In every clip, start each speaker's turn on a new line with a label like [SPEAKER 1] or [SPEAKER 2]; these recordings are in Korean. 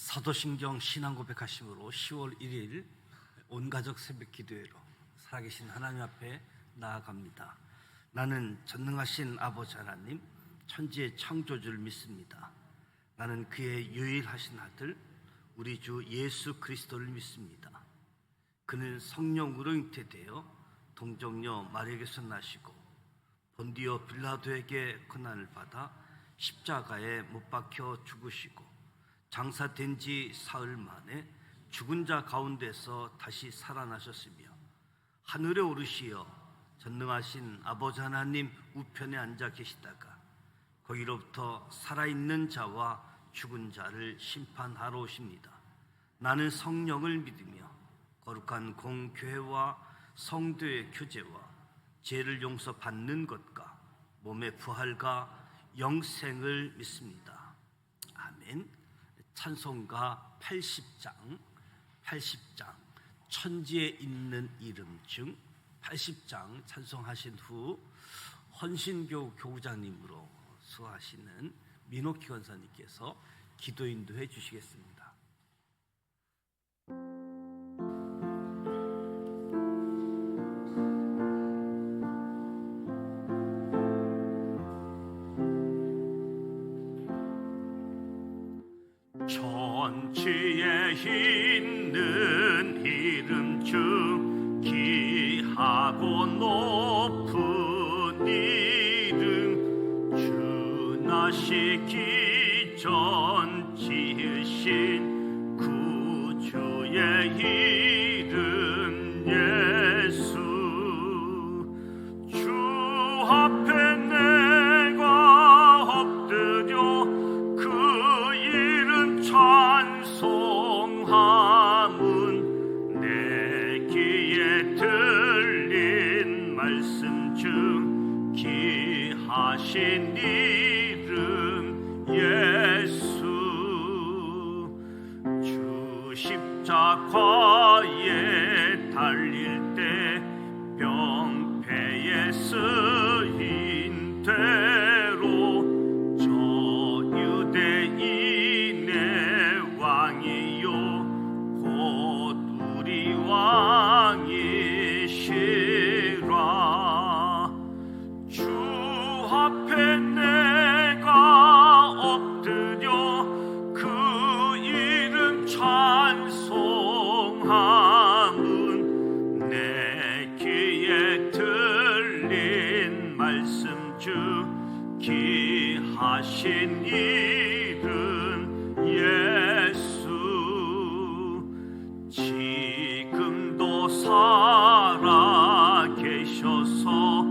[SPEAKER 1] 사도신경 신앙고백하심으로 10월 1일 온가족 새벽 기도회로 살아계신 하나님 앞에 나아갑니다. 나는 전능하신 아버지 하나님, 천지의 창조주를 믿습니다. 나는 그의 유일하신 아들 우리 주 예수 그리스도를 믿습니다. 그는 성령으로 잉태되어 동정녀 마리아에게서 나시고 본디오 빌라도에게 고난을 받아 십자가에 못 박혀 죽으시고 장사된 지 사흘 만에 죽은 자 가운데서 다시 살아나셨으며 하늘에 오르시어 전능하신 아버지 하나님 우편에 앉아 계시다가 거기로부터 살아있는 자와 죽은 자를 심판하러 오십니다. 나는 성령을 믿으며 거룩한 공교회와 성도의 교제와 죄를 용서받는 것과 몸의 부활과 영생을 믿습니다. 아멘. 찬송가 80장 천지에 있는 이름 중 80장 찬송하신 후 헌신교 교구장님으로 수하시는 민옥희 권사님께서 기도 인도해 주시겠습니다.
[SPEAKER 2] 천지에 있는 이름 중 귀하고 높은 이름, 주 나시기 전 지으신 구주의 이름 예수. 주 앞에 내가 엎드려 그 이름 찬송함은 내 귀에 들린 말씀 중 귀하신 이름 예수. 주 십자가에 달릴 때 병폐에 쓰인 대로 저 유대인의 왕이요 곧 우리 왕이시라. 주 앞에 내가 엎드려 그 이름 찬송함은 내 귀에 들린 말씀 중 귀하신 이름 예수. 지금도 살아 계셔서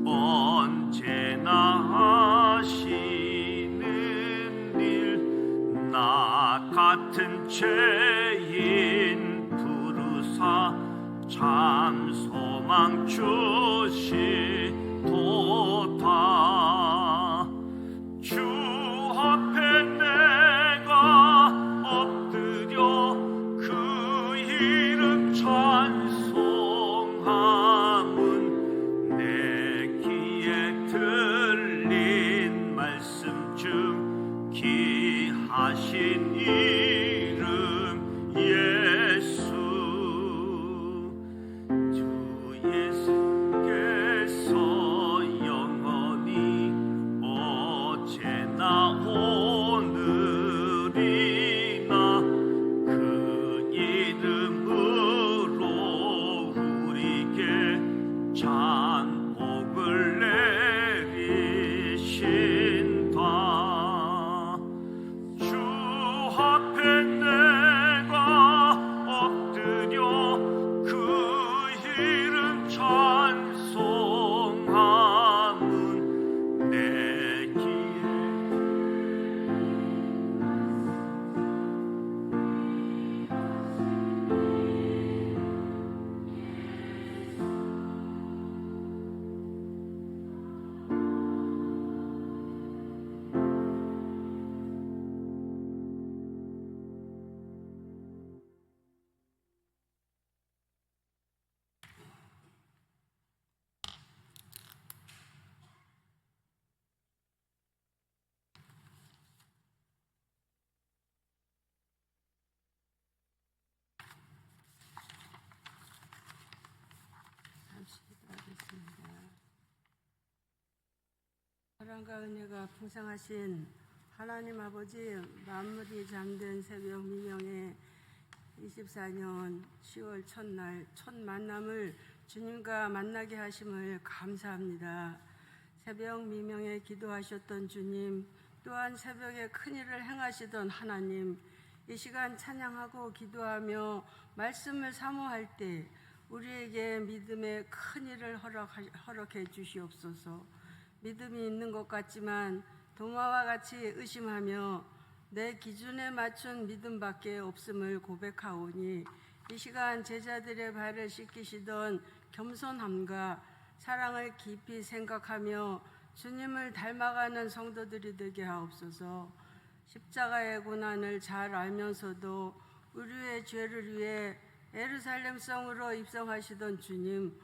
[SPEAKER 2] 언제나 하시는 일, 나 같은 죄인 부르사 참 소망 주시도다. 주 앞에 내가 엎드려 그 이름 찬송함은 내 귀에 들린 말씀 중 귀하신 이름 예수. 주 예수께서
[SPEAKER 3] 사랑과 은혜가 풍성하신 하나님 아버지, 만물이 잠든 새벽 미명에 24년 10월 첫날 첫 만남을 주님과 만나게 하심을 감사합니다. 새벽 미명에 기도하셨던 주님, 또한 새벽에 큰일을 행하시던 하나님, 이 시간 찬양하고 기도하며 말씀을 사모할 때 우리에게 믿음의 큰일을 허락해 주시옵소서. 믿음이 있는 것 같지만 도마와 같이 의심하며 내 기준에 맞춘 믿음밖에 없음을 고백하오니, 이 시간 제자들의 발을 씻기시던 겸손함과 사랑을 깊이 생각하며 주님을 닮아가는 성도들이 되게 하옵소서. 십자가의 고난을 잘 알면서도 우리의 죄를 위해 예루살렘 성으로 입성하시던 주님,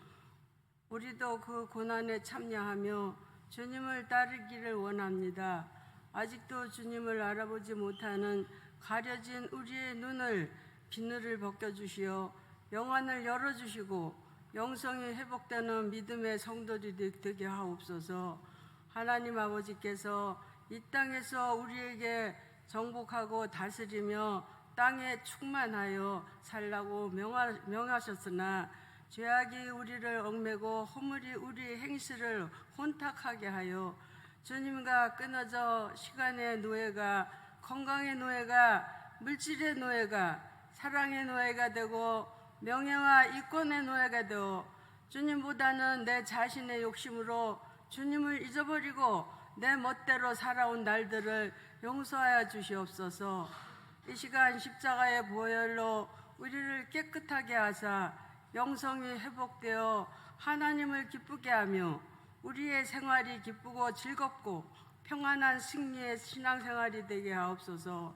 [SPEAKER 3] 우리도 그 고난에 참여하며 주님을 따르기를 원합니다. 아직도 주님을 알아보지 못하는 가려진 우리의 눈을, 비늘을 벗겨주시어 영안을 열어주시고 영성이 회복되는 믿음의 성도들이 되게 하옵소서. 하나님 아버지께서 이 땅에서 우리에게 정복하고 다스리며 땅에 충만하여 살라고 명하셨으나 죄악이 우리를 얽매고 허물이 우리 행실을 혼탁하게 하여 주님과 끊어져 시간의 노예가, 건강의 노예가, 물질의 노예가, 사랑의 노예가 되고 명예와 이권의 노예가 되어 주님보다는 내 자신의 욕심으로 주님을 잊어버리고 내 멋대로 살아온 날들을 용서하여 주시옵소서. 이 시간 십자가의 보혈로 우리를 깨끗하게 하사 영성이 회복되어 하나님을 기쁘게 하며 우리의 생활이 기쁘고 즐겁고 평안한 승리의 신앙생활이 되게 하옵소서.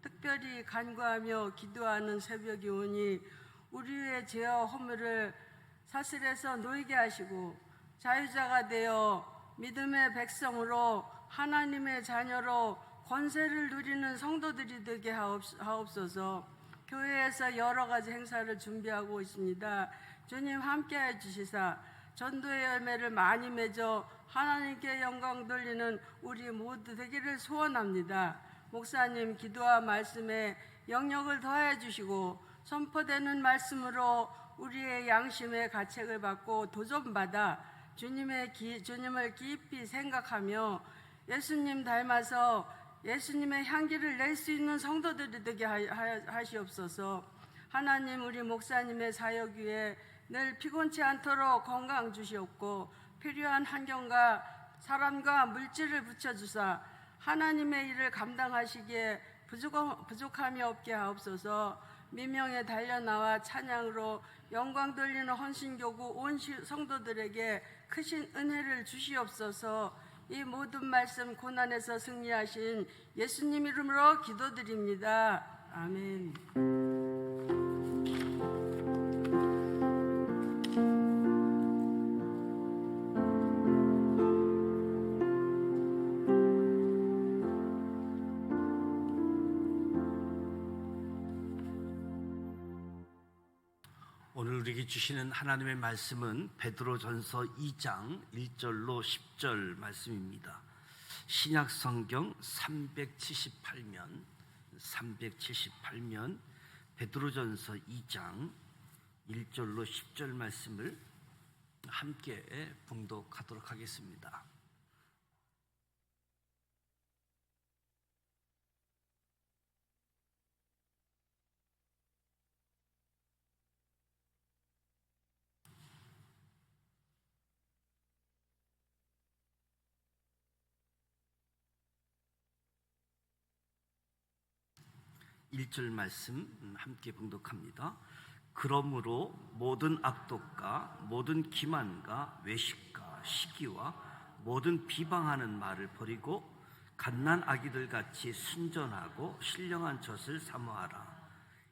[SPEAKER 3] 특별히 간구하며 기도하는 새벽이 오니 우리의 죄와 허물을 사슬에서 놓이게 하시고 자유자가 되어 믿음의 백성으로 하나님의 자녀로 권세를 누리는 성도들이 되게 하옵소서. 교회에서 여러 가지 행사를 준비하고 있습니다. 주님 함께해 주시사 전도의 열매를 많이 맺어 하나님께 영광 돌리는 우리 모두 되기를 소원합니다. 목사님 기도와 말씀에 영역을 더해 주시고 선포되는 말씀으로 우리의 양심의 가책을 받고 도전받아 주님을 깊이 생각하며 예수님 닮아서 예수님의 향기를 낼 수 있는 성도들이 되게 하시옵소서. 하나님, 우리 목사님의 사역 위에 늘 피곤치 않도록 건강 주시옵고 필요한 환경과 사람과 물질을 붙여주사 하나님의 일을 감당하시기에 부족함이 없게 하옵소서. 미명에 달려나와 찬양으로 영광 돌리는 헌신교구 온 성도들에게 크신 은혜를 주시옵소서. 이 모든 말씀 고난에서 승리하신 예수님 이름으로 기도드립니다. 아멘.
[SPEAKER 1] 오늘 우리에게 주시는 하나님의 말씀은 베드로전서 2장 1절로 10절 말씀입니다. 신약 성경 378면 베드로전서 2장 1절로 10절 말씀을 함께 봉독하도록 하겠습니다. 일 절 말씀 함께 봉독합니다. 그러므로 모든 악독과 모든 기만과 외식과 시기와 모든 비방하는 말을 버리고 갓난 아기들 같이 순전하고 신령한 젖을 사모하라.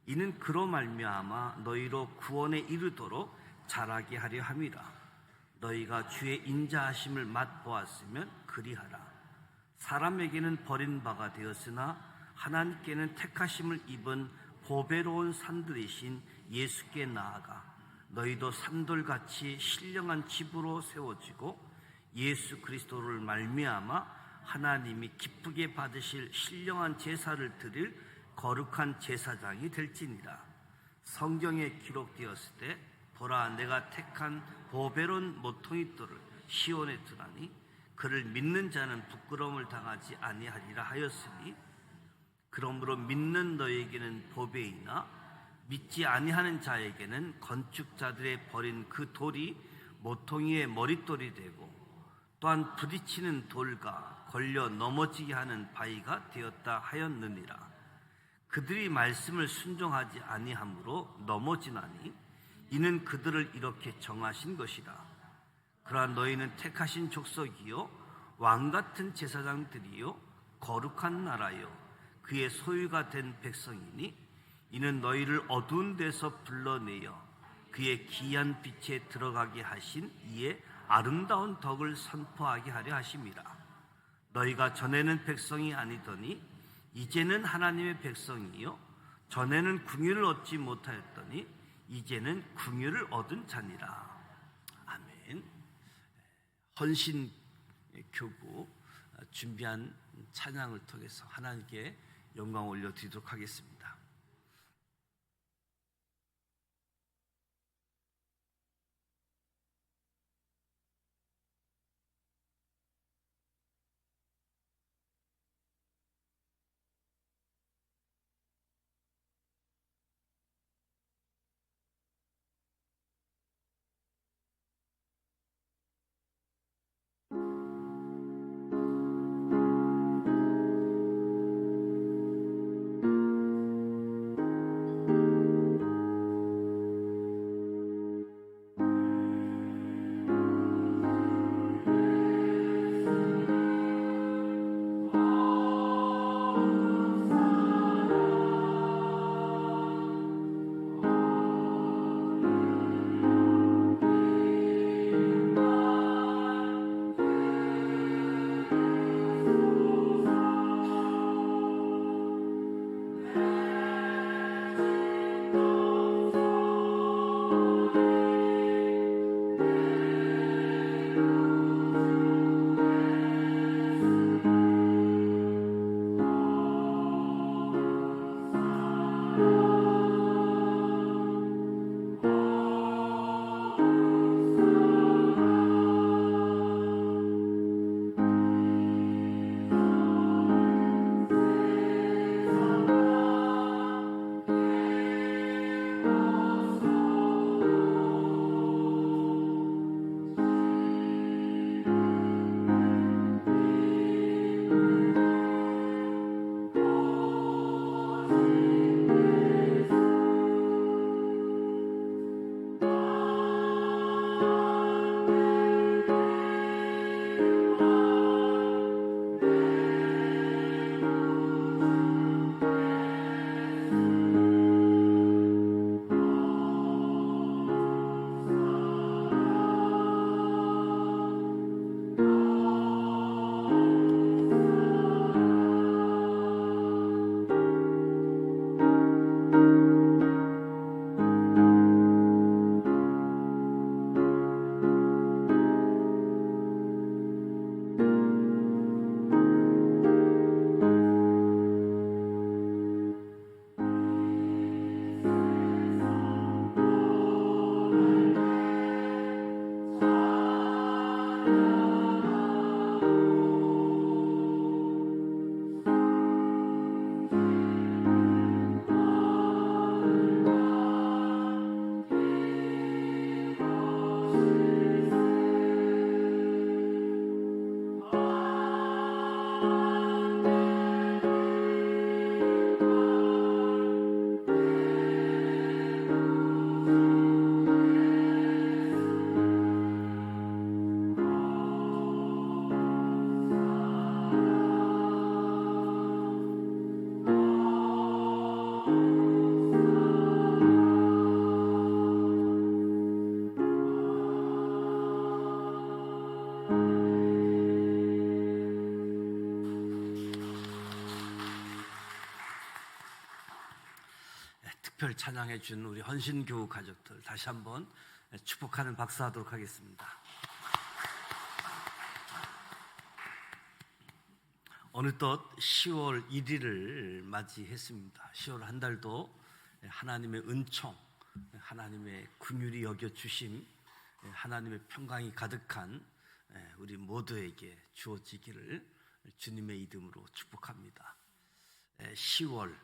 [SPEAKER 1] 이는 그로 말미암아 너희로 구원에 이르도록 자라게 하려 함이라. 너희가 주의 인자하심을 맛보았으면 그리하라. 사람에게는 버림받아 되었으나 하나님께는 택하심을 입은 보배로운 산들이신 예수께 나아가 너희도 산돌같이 신령한 집으로 세워지고 예수 그리스도를 말미암아 하나님이 기쁘게 받으실 신령한 제사를 드릴 거룩한 제사장이 될지니라. 성경에 기록되었을 때 보라 내가 택한 보배로운 모퉁이돌을 시온에 두나니 그를 믿는 자는 부끄러움을 당하지 아니하리라 하였으니 그러므로 믿는 너에게는 보배이나 믿지 아니하는 자에게는 건축자들의 버린 그 돌이 모퉁이의 머릿돌이 되고 또한 부딪히는 돌과 걸려 넘어지게 하는 바위가 되었다 하였느니라. 그들이 말씀을 순종하지 아니하므로 넘어지나니 이는 그들을 이렇게 정하신 것이라. 그러나 너희는 택하신 족속이요 왕같은 제사장들이요 거룩한 나라요 그의 소유가 된 백성이니 이는 너희를 어두운 데서 불러내어 그의 기이한 빛에 들어가게 하신 이의 아름다운 덕을 선포하게 하려 하심이라. 너희가 전에는 백성이 아니더니 이제는 하나님의 백성이요 전에는 궁유를 얻지 못하였더니 이제는 궁유를 얻은 자니라. 아멘. 헌신교구 준비한 찬양을 통해서 하나님께 영광 올려드리도록 하겠습니다. 특별 찬양해 준 우리 헌신교우 가족들 다시 한번 축복하는 박수 하도록 하겠습니다. 어느덧 10월 1일을 맞이했습니다. 10월 한 달도 하나님의 은총, 하나님의 긍휼히 여겨주심, 하나님의 평강이 가득한 우리 모두에게 주어지기를 주님의 이름으로 축복합니다. 10월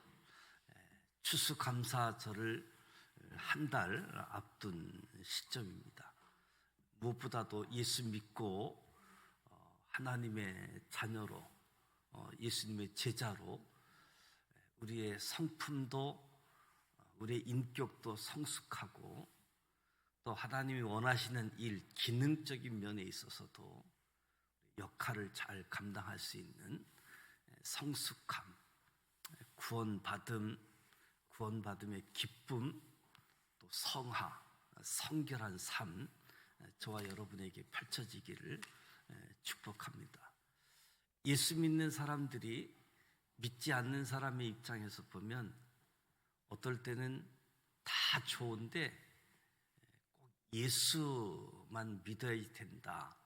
[SPEAKER 1] 추수감사절을 한 달 앞둔 시점입니다. 무엇보다도 예수 믿고 하나님의 자녀로, 예수님의 제자로 우리의 성품도 우리의 인격도 성숙하고 또 하나님이 원하시는 일, 기능적인 면에 있어서도 역할을 잘 감당할 수 있는 성숙함, 구원받음의 기쁨, 또 성화, 성결한 삶, 저와 여러분에게 펼쳐지기를 축복합니다. 예수 믿는 사람들이 믿지 않는 사람의 입장에서 보면 어떨 때는 다 좋은데 꼭 예수만 믿어야 된다,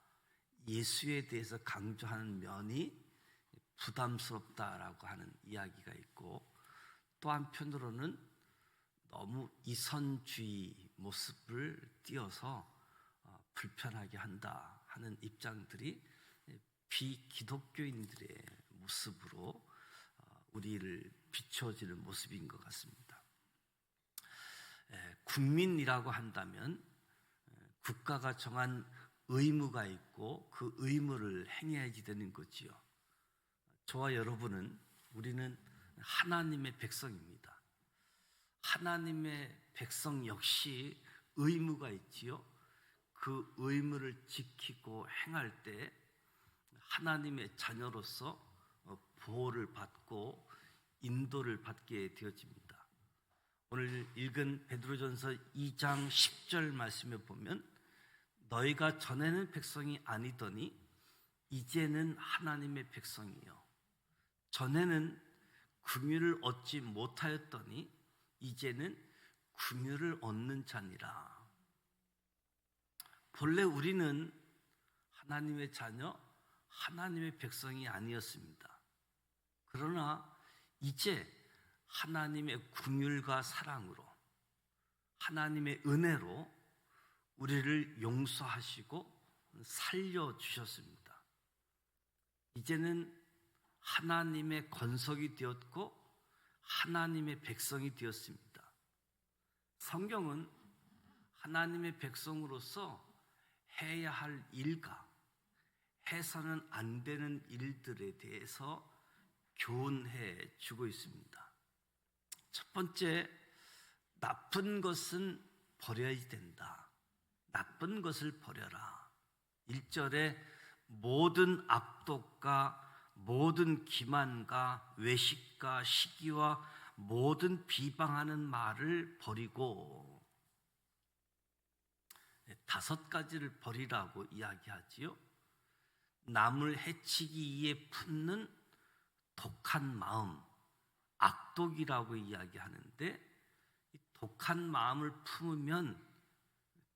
[SPEAKER 1] 예수에 대해서 강조하는 면이 부담스럽다라고 하는 이야기가 있고, 또 한편으로는 너무 이선주의 모습을 띄어서 불편하게 한다 하는 입장들이 비기독교인들의 모습으로 우리를 비춰지는 모습인 것 같습니다. 국민이라고 한다면 국가가 정한 의무가 있고 그 의무를 행해야지 되는 거지요. 저와 여러분은, 우리는 하나님의 백성입니다. 하나님의 백성 역시 의무가 있지요. 그 의무를 지키고 행할 때 하나님의 자녀로서 보호를 받고 인도를 받게 되어집니다. 오늘 읽은 베드로전서 2장 10절 말씀에 보면 너희가 전에는 백성이 아니더니 이제는 하나님의 백성이요, 전에는 긍휼을 얻지 못하였더니 이제는 긍휼을 얻는 자니라. 본래 우리는 하나님의 자녀, 하나님의 백성이 아니었습니다. 그러나 이제 하나님의 긍휼과 사랑으로, 하나님의 은혜로 우리를 용서하시고 살려주셨습니다. 이제는 하나님의 건석이 되었고 하나님의 백성이 되었습니다. 성경은 하나님의 백성으로서 해야 할 일과 해서는 안 되는 일들에 대해서 교훈해 주고 있습니다. 첫 번째, 나쁜 것은 버려야 된다. 나쁜 것을 버려라. 1절에 모든 악독과 모든 기만과 외식과 시기와 모든 비방하는 말을 버리고, 5가지를 버리라고 이야기하지요. 남을 해치기 위해 품는 독한 마음, 악독이라고 이야기하는데, 이 독한 마음을 품으면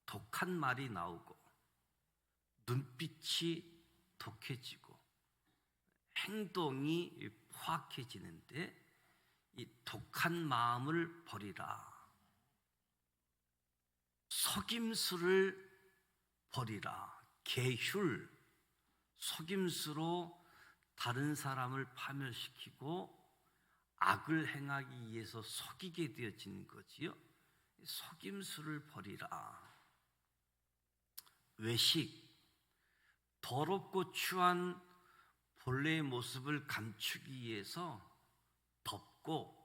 [SPEAKER 1] 독한 말이 나오고 눈빛이 독해지고 행동이 포악해지는데, 이 독한 마음을 버리라. 속임수를 버리라. 계휼, 속임수로 다른 사람을 파멸시키고 악을 행하기 위해서 속이게 되어지는 거지요. 속임수를 버리라. 외식, 더럽고 추한 본래의 모습을 감추기 위해서 덮고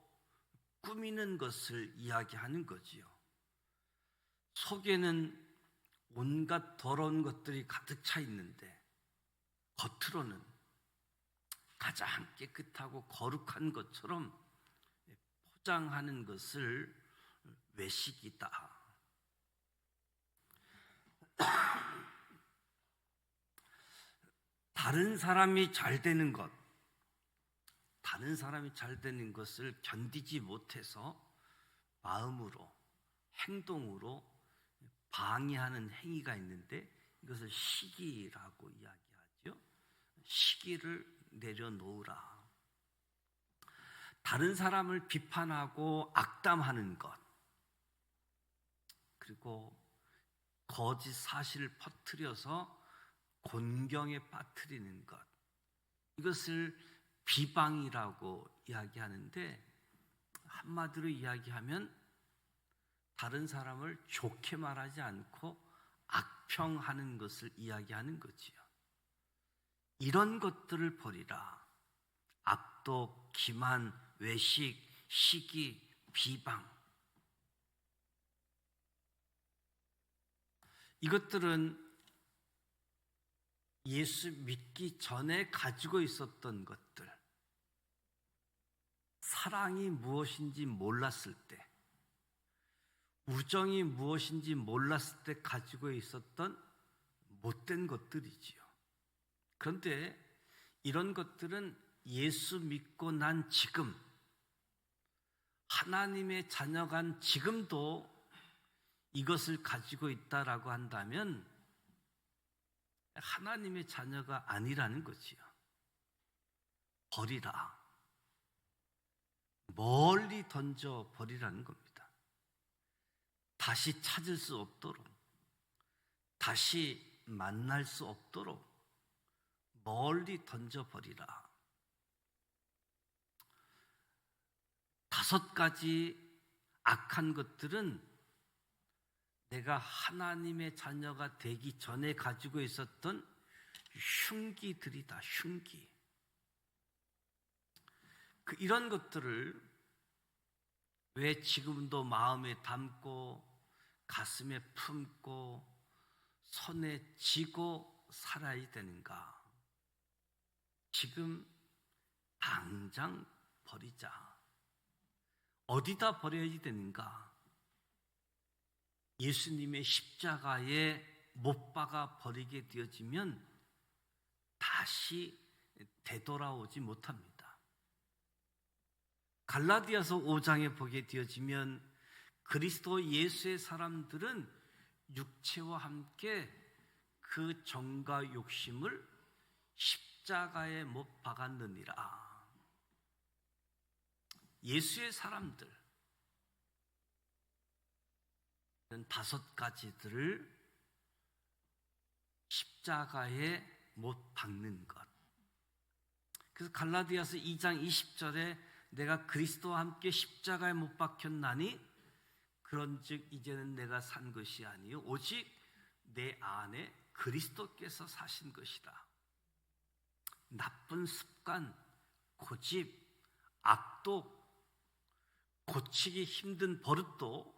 [SPEAKER 1] 꾸미는 것을 이야기하는 거지요. 속에는 온갖 더러운 것들이 가득 차 있는데 겉으로는 가장 깨끗하고 거룩한 것처럼 포장하는 것을 외식이다. 다른 사람이 잘 되는 것, 다른 사람이 잘 되는 것을 견디지 못해서 마음으로, 행동으로 방해하는 행위가 있는데 이것을 시기라고 이야기하죠. 시기를 내려놓으라. 다른 사람을 비판하고 악담하는 것, 그리고 거짓 사실을 퍼뜨려서 곤경에 빠뜨리는 것, 이것을 비방이라고 이야기하는데, 한마디로 이야기하면 다른 사람을 좋게 말하지 않고 악평하는 것을 이야기하는 거지요. 이런 것들을 버리라. 악독, 기만, 외식, 시기, 비방. 이것들은 예수 믿기 전에 가지고 있었던 것들, 사랑이 무엇인지 몰랐을 때, 우정이 무엇인지 몰랐을 때 가지고 있었던 못된 것들이지요. 그런데 이런 것들은 예수 믿고 난 지금, 하나님의 자녀간 지금도 이것을 가지고 있다라고 한다면 하나님의 자녀가 아니라는 거지요. 버리라. 멀리 던져 버리라는 겁니다. 다시 찾을 수 없도록, 다시 만날 수 없도록 멀리 던져 버리라. 5가지 악한 것들은 내가 하나님의 자녀가 되기 전에 가지고 있었던 흉기들이다. 흉기. 이런 것들을 왜 지금도 마음에 담고 가슴에 품고 손에 쥐고 살아야 되는가? 지금 당장 버리자. 어디다 버려야 되는가? 예수님의 십자가에 못 박아 버리게 되어지면 다시 되돌아오지 못합니다. 갈라디아서 5장에 보게 되어지면 그리스도 예수의 사람들은 육체와 함께 그 정과 욕심을 십자가에 못 박았느니라. 예수의 사람들, 5가지들을 십자가에 못 박는 것. 그래서 갈라디아서 2장 20절에 내가 그리스도와 함께 십자가에 못 박혔나니 그런즉 이제는 내가 산 것이 아니요 오직 내 안에 그리스도께서 사신 것이다. 나쁜 습관, 고집, 악독, 고치기 힘든 버릇도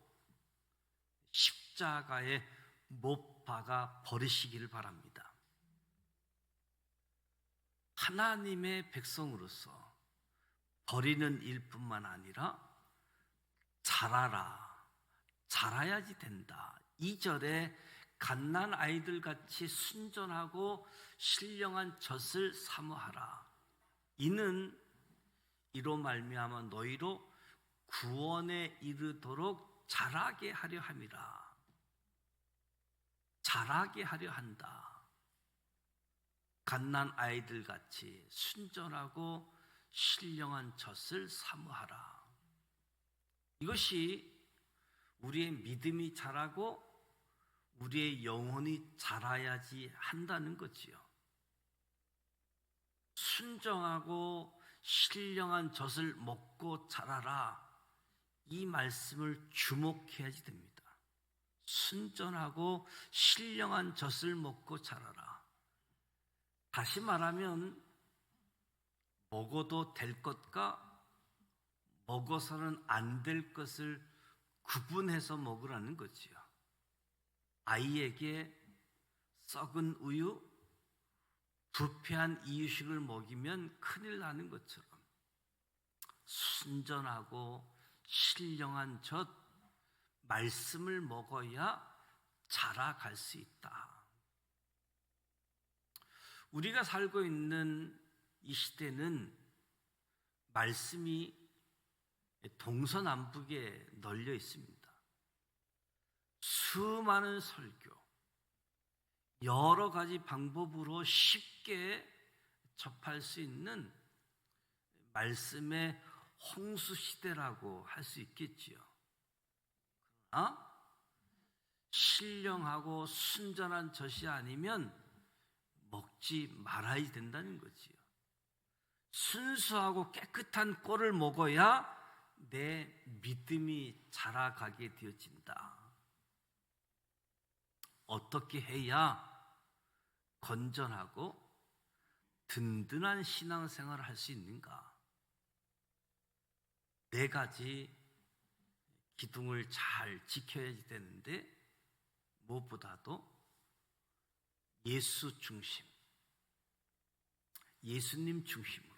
[SPEAKER 1] 십자가에 못 박아 버리시기를 바랍니다. 하나님의 백성으로서 버리는 일뿐만 아니라 자라라, 자라야지 된다. 2절에 갓난 아이들 같이 순전하고 신령한 젖을 사모하라. 이는 이로 말미암아 너희로 구원에 이르도록 자라게 하려 함이라. 자라게 하려 한다. 갓난 아이들 같이 순전하고 신령한 젖을 사모하라. 이것이 우리의 믿음이 자라고 우리의 영혼이 자라야지 한다는 거지요. 순정하고 신령한 젖을 먹고 자라라. 이 말씀을 주목해야지 됩니다. 순전하고 신령한 젖을 먹고 자라라. 다시 말하면 먹어도 될 것과 먹어서는 안 될 것을 구분해서 먹으라는 거지요. 아이에게 썩은 우유, 부패한 이유식을 먹이면 큰일 나는 것처럼 순전하고 신령한 젖, 말씀을 먹어야 자라갈 수 있다. 우리가 살고 있는 이 시대는 말씀이 동서남북에 널려 있습니다. 수많은 설교, 여러 가지 방법으로 쉽게 접할 수 있는 말씀의 홍수 시대라고 할 수 있겠지요. 그러나 신령하고 순전한 젖이 아니면 먹지 말아야 된다는 거지요. 순수하고 깨끗한 꼴을 먹어야 내 믿음이 자라가게 되어진다. 어떻게 해야 건전하고 든든한 신앙생활을 할 수 있는가? 네 가지 기둥을 잘 지켜야 되는데 무엇보다도 예수 중심, 예수님 중심으로,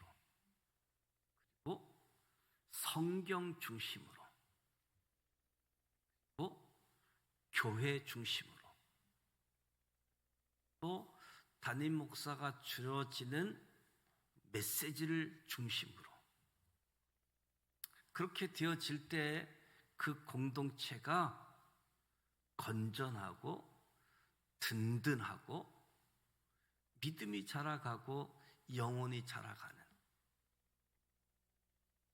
[SPEAKER 1] 그리고 성경 중심으로, 그리고 교회 중심으로, 또 담임 목사가 주어지는 메시지를 중심으로 그렇게 되어질 때 그 공동체가 건전하고 든든하고 믿음이 자라가고 영혼이 자라가는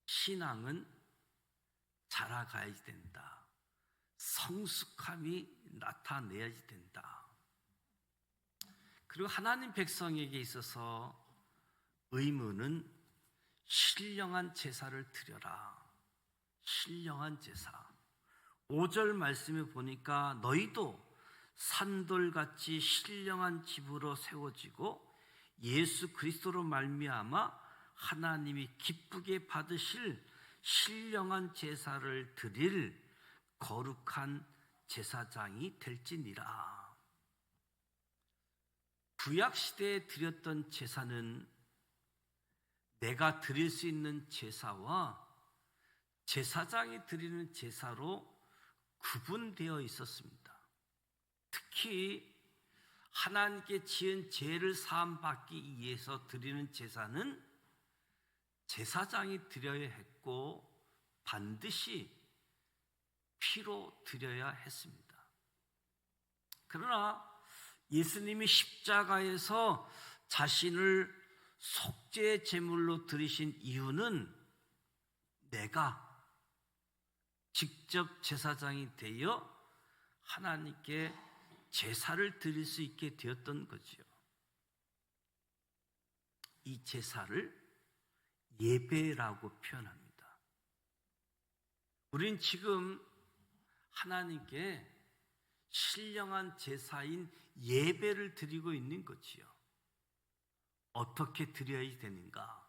[SPEAKER 1] 신앙은 자라가야 된다. 성숙함이 나타내야 된다. 그리고 하나님 백성에게 있어서 의무는 신령한 제사를 드려라. 신령한 제사. 5절 말씀에 보니까 너희도 산돌같이 신령한 집으로 세워지고 예수 그리스도로 말미암아 하나님이 기쁘게 받으실 신령한 제사를 드릴 거룩한 제사장이 될지니라. 구약 시대에 드렸던 제사는 내가 드릴 수 있는 제사와 제사장이 드리는 제사로 구분되어 있었습니다. 특히 하나님께 지은 죄를 사함받기 위해서 드리는 제사는 제사장이 드려야 했고 반드시 피로 드려야 했습니다. 그러나 예수님이 십자가에서 자신을 속죄 제물로 드리신 이유는 내가 직접 제사장이 되어 하나님께 제사를 드릴 수 있게 되었던 거지요. 이 제사를 예배라고 표현합니다. 우린 지금 하나님께 신령한 제사인 예배를 드리고 있는 거지요. 어떻게 드려야 되는가?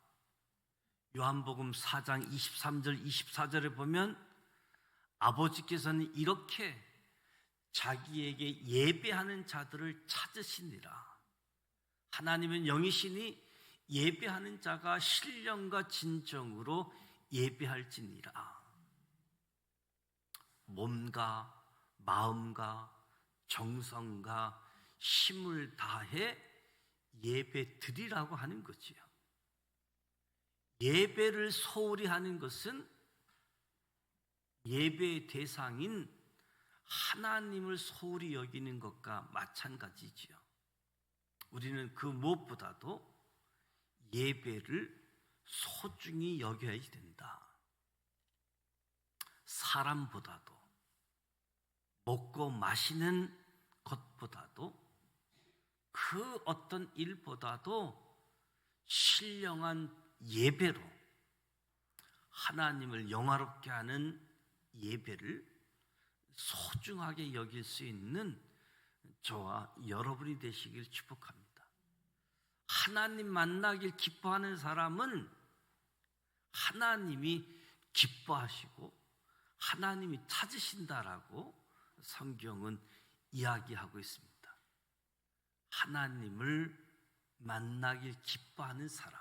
[SPEAKER 1] 요한복음 4장 23절 24절에 보면 아버지께서는 이렇게 자기에게 예배하는 자들을 찾으시니라. 하나님은 영이시니 예배하는 자가 신령과 진정으로 예배할지니라. 몸과 마음과 정성과 힘을 다해 예배 드리라고 하는 거지요. 예배를 소홀히 하는 것은 예배의 대상인 하나님을 소홀히 여기는 것과 마찬가지지요. 우리는 그 무엇보다도 예배를 소중히 여겨야 된다. 사람보다도 먹고 마시는 것보다도 그 어떤 일보다도 신령한 예배로 하나님을 영화롭게 하는 예배를 소중하게 여길 수 있는 저와 여러분이 되시길 축복합니다. 하나님 만나길 기뻐하는 사람은 하나님이 기뻐하시고 하나님이 찾으신다라고 성경은 이야기하고 있습니다. 하나님을 만나길 기뻐하는 사람,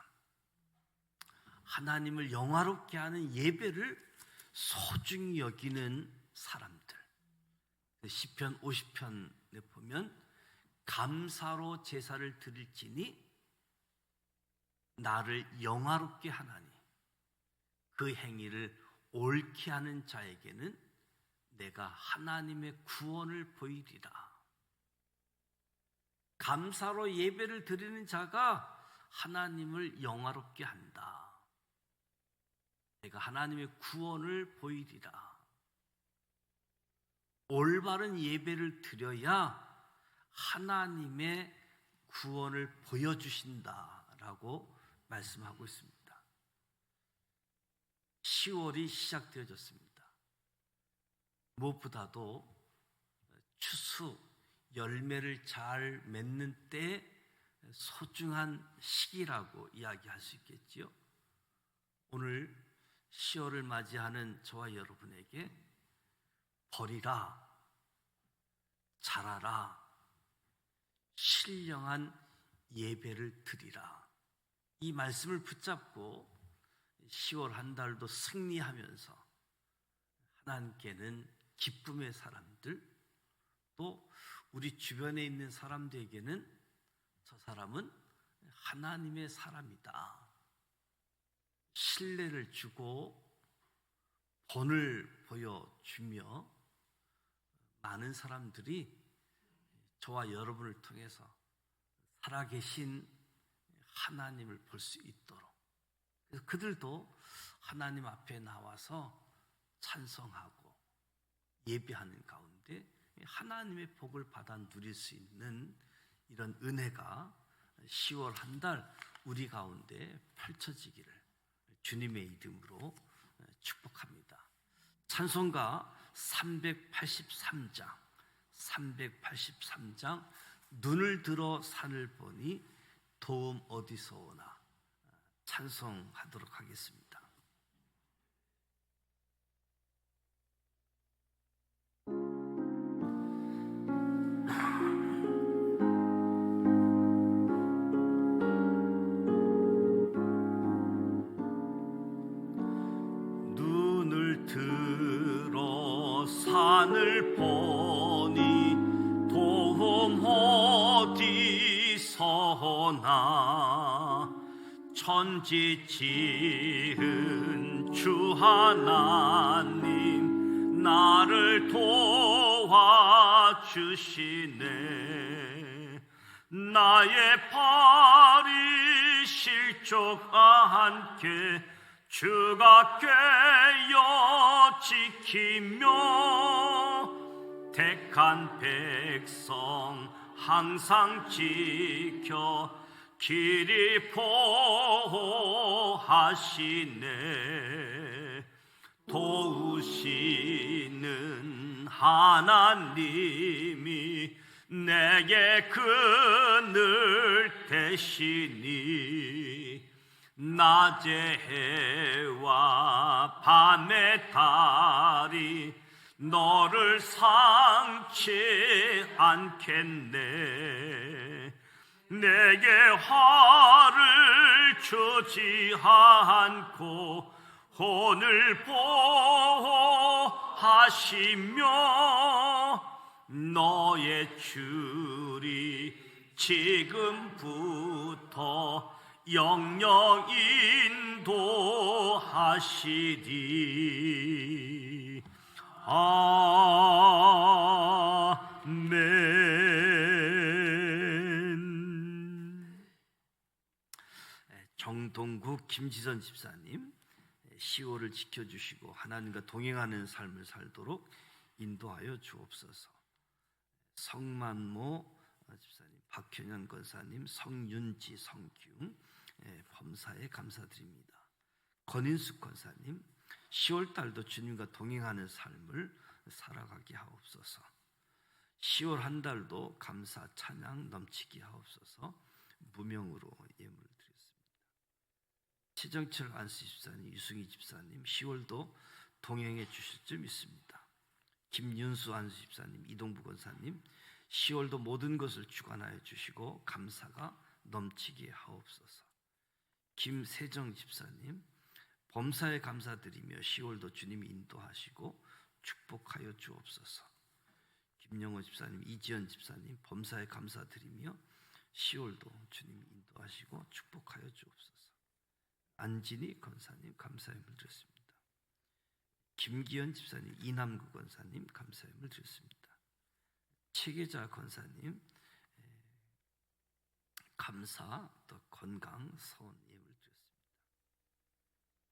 [SPEAKER 1] 하나님을 영화롭게 하는 예배를 소중히 여기는 사람들. 시편 50편에 보면 감사로 제사를 드릴지니 나를 영화롭게 하나니 그 행위를 옳게 하는 자에게는 내가 하나님의 구원을 보이리라. 감사로 예배를 드리는 자가 하나님을 영화롭게 한다. 내가 하나님의 구원을 보이리라. 올바른 예배를 드려야 하나님의 구원을 보여주신다라고 말씀하고 있습니다. 10월이 시작되어졌습니다. 무엇보다도 추수, 열매를 잘 맺는 때 소중한 시기라고 이야기할 수 있겠지요. 오늘 10월을 맞이하는 저와 여러분에게 버리라, 자라라, 신령한 예배를 드리라, 이 말씀을 붙잡고 10월 한 달도 승리하면서 하나님께는 기쁨의 사람들, 또 우리 주변에 있는 사람들에게는 저 사람은 하나님의 사람이다, 신뢰를 주고 본을 보여주며 많은 사람들이 저와 여러분을 통해서 살아계신 하나님을 볼 수 있도록, 그래서 그들도 하나님 앞에 나와서 찬송하고 예배하는 가운데 하나님의 복을 받아 누릴 수 있는 이런 은혜가 10월 한 달 우리 가운데 펼쳐지기를 주님의 이름으로 축복합니다. 찬송가 383장 눈을 들어 산을 보니 도움 어디서 오나 찬송하도록 하겠습니다.
[SPEAKER 2] 눈을 들어 산을 보니 도움 어디서 나 천지 지은 주 하나님 나를 도와주시네. 나의 발이 실족 않게 주가 꿰어 지키며 택한 백성 항상 지켜 길이 보호하시네. 도우시는 하나님이 내게 그늘 되시니 낮의 해와 밤의 달이 너를 상치 않겠네. 내게 화를 주지 않고 혼을 보호하시며 너의 줄이 지금부터 영영 인도하시리. 아멘.
[SPEAKER 1] 정동국 김지선 집사님, 10월을 지켜주시고 하나님과 동행하는 삶을 살도록 인도하여 주옵소서. 성만모 집사님, 박현현 권사님, 성윤지, 성규 범사에 감사드립니다. 권인숙 권사님, 10월달도 주님과 동행하는 삶을 살아가게 하옵소서. 10월 한 달도 감사 찬양 넘치게 하옵소서. 무명으로 예물 드렸습니다. 최정철 안수 집사님, 유승희 집사님, 10월도 동행해 주실 줄 믿습니다. 김윤수 안수 집사님, 이동부 권사님, 10월도 모든 것을 주관하여 주시고 감사가 넘치게 하옵소서. 김세정 집사님, 범사에 감사드리며 10월도 주님이 인도하시고 축복하여 주옵소서. 김영호 집사님, 이지연 집사님, 범사에 감사드리며 10월도 주님이 인도하시고 축복하여 주옵소서. 안진희 권사님, 감사의 물 드렸습니다. 김기현 집사님, 이남구 권사님, 감사의 물 드렸습니다. 최계자 권사님, 감사 또 건강 소원 예물 드렸습니다.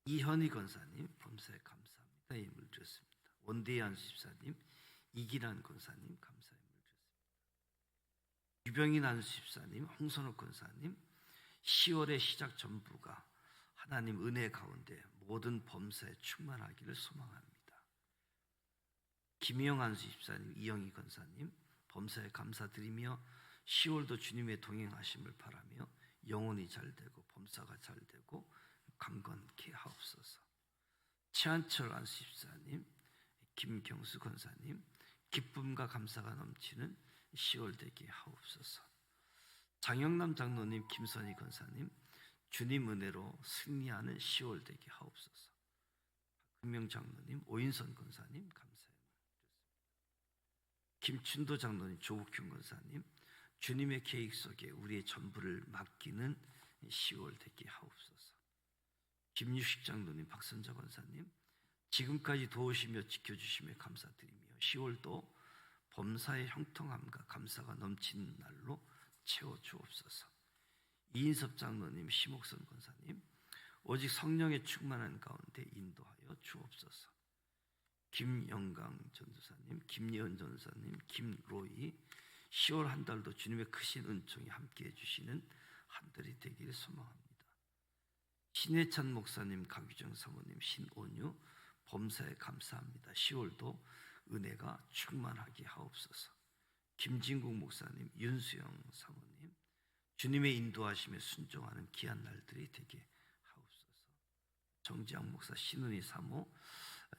[SPEAKER 1] 이현희 권사님 범사에 감사합니다 예물 드렸습니다. 원대한 집사님, 이기란 권사님 감사 예물 드렸습니다. 유병인 안수집사님, 홍선욱 권사님 10월의 시작 전부가 하나님 은혜 가운데 모든 범사에 충만하기를 소망합니다. 김희영 안수집사님, 이영희 권사님 범사에 감사드리며 10월도 주님의 동행하심을 바라며 영혼이 잘되고 범사가 잘되고 강건케 하옵소서. 최한철 안수집사님, 김경수 권사님 기쁨과 감사가 넘치는 10월 되게 하옵소서. 장영남 장로님, 김선희 권사님 주님 은혜로 승리하는 10월 되게 하옵소서. 박금명 장로님, 오인선 권사님 감사합니다. 김춘도 장로님, 조국균 권사님 주님의 계획 속에 우리의 전부를 맡기는 10월 되게 하옵소서. 김유식 장로님, 박선자 권사님 지금까지 도우시며 지켜주시며 감사드리며 10월도 범사의 형통함과 감사가 넘치는 날로 채워주옵소서. 이인섭 장로님, 심옥선 권사님 오직 성령의 충만한 가운데 인도하여 주옵소서. 김영강 전도사님, 김예은 전도사님, 김로이 10월 한 달도 주님의 크신 은총이 함께해 주시는 한 달이 되기를 소망합니다. 신해찬 목사님, 강규정 사모님, 신온유 범사에 감사합니다. 10월도 은혜가 충만하게 하옵소서. 김진국 목사님, 윤수영 사모님 주님의 인도하심에 순종하는 귀한 날들이 되게 하옵소서. 정지양 목사, 신은희 사모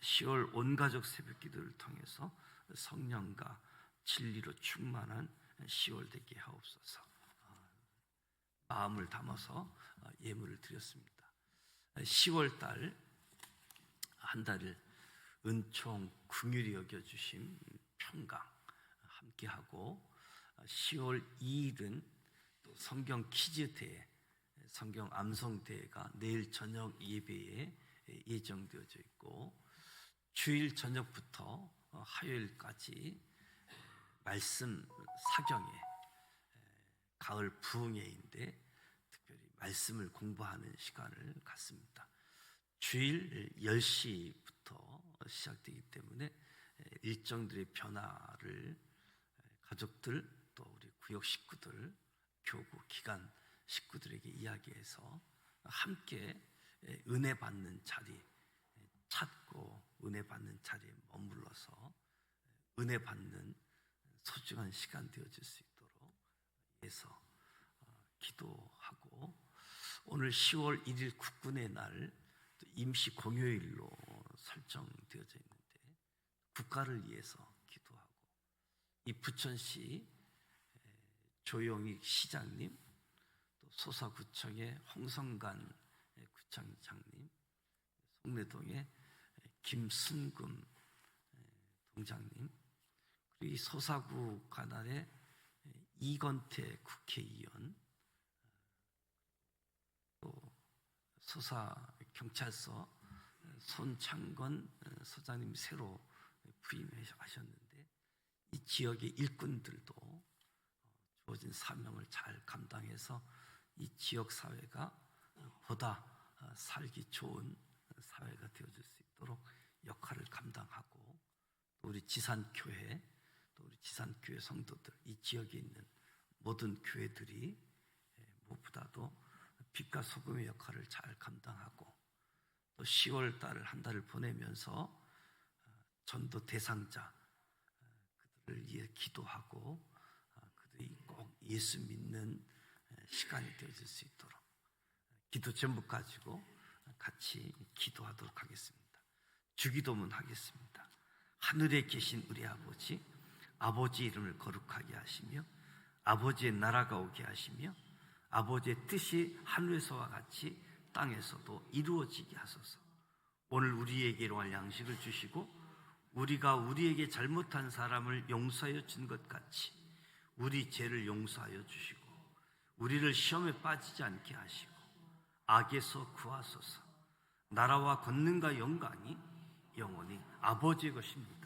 [SPEAKER 1] 10월 온가족 새벽기도를 통해서 성령과 진리로 충만한 10월 되게 하옵소서. 마음을 담아서 예물을 드렸습니다. 10월 달 한 달을 은총 긍휼히 여겨주심 평강 함께하고 10월 2일은 또 성경 퀴즈 대회, 성경 암송 대회가 내일 저녁 예배에 예정되어져 있고 주일 저녁부터 화요일까지 말씀 사경회 가을 부흥회인데 특별히 말씀을 공부하는 시간을 갖습니다. 주일 10시부터 시작되기 때문에 일정들의 변화를 가족들 또 우리 구역 식구들, 교구 기관 식구들에게 이야기해서 함께 은혜 받는 자리 찾고 은혜 받는 자리에 머물러서 은혜 받는 소중한 시간 되어질 수 있도록 해서 기도하고 오늘 10월 1일 국군의 날 임시 공휴일로 설정되어져 있는데 국가를 위해서 기도하고 이 부천시 조용익 시장님 또 소사구청의 홍성간 구청장님 송내동의 김순금 동장님 그리고 이 소사구 관할의 이건태 국회의원 또 소사경찰서 손창건 소장님 새로 부임하셨는데 이 지역의 일꾼들도 주어진 사명을 잘 감당해서 이 지역 사회가 보다 살기 좋은 사회가 되어질 수 있도록 역할을 감당하고 또 우리 지산교회 또 우리 지산교회 성도들 이 지역에 있는 모든 교회들이 무엇보다도 빛과 소금의 역할을 잘 감당하고 또 10월 달을 한 달을 보내면서 전도 대상자 그들을 위해 기도하고 그들이 꼭 예수 믿는 시간이 되어질 수 있도록 기도 제목 가지고 같이 기도하도록 하겠습니다. 주기도문 하겠습니다. 하늘에 계신 우리 아버지, 아버지 이름을 거룩하게 하시며 아버지의 나라가 오게 하시며 아버지의 뜻이 하늘에서와 같이 땅에서도 이루어지게 하소서. 오늘 우리에게 일용할 양식을 주시고 우리가 우리에게 잘못한 사람을 용서하여 준 것 같이 우리 죄를 용서하여 주시고 우리를 시험에 빠지지 않게 하시고 악에서 구하소서. 나라와 권능과 영광이 영원히 아버지의 것입니다.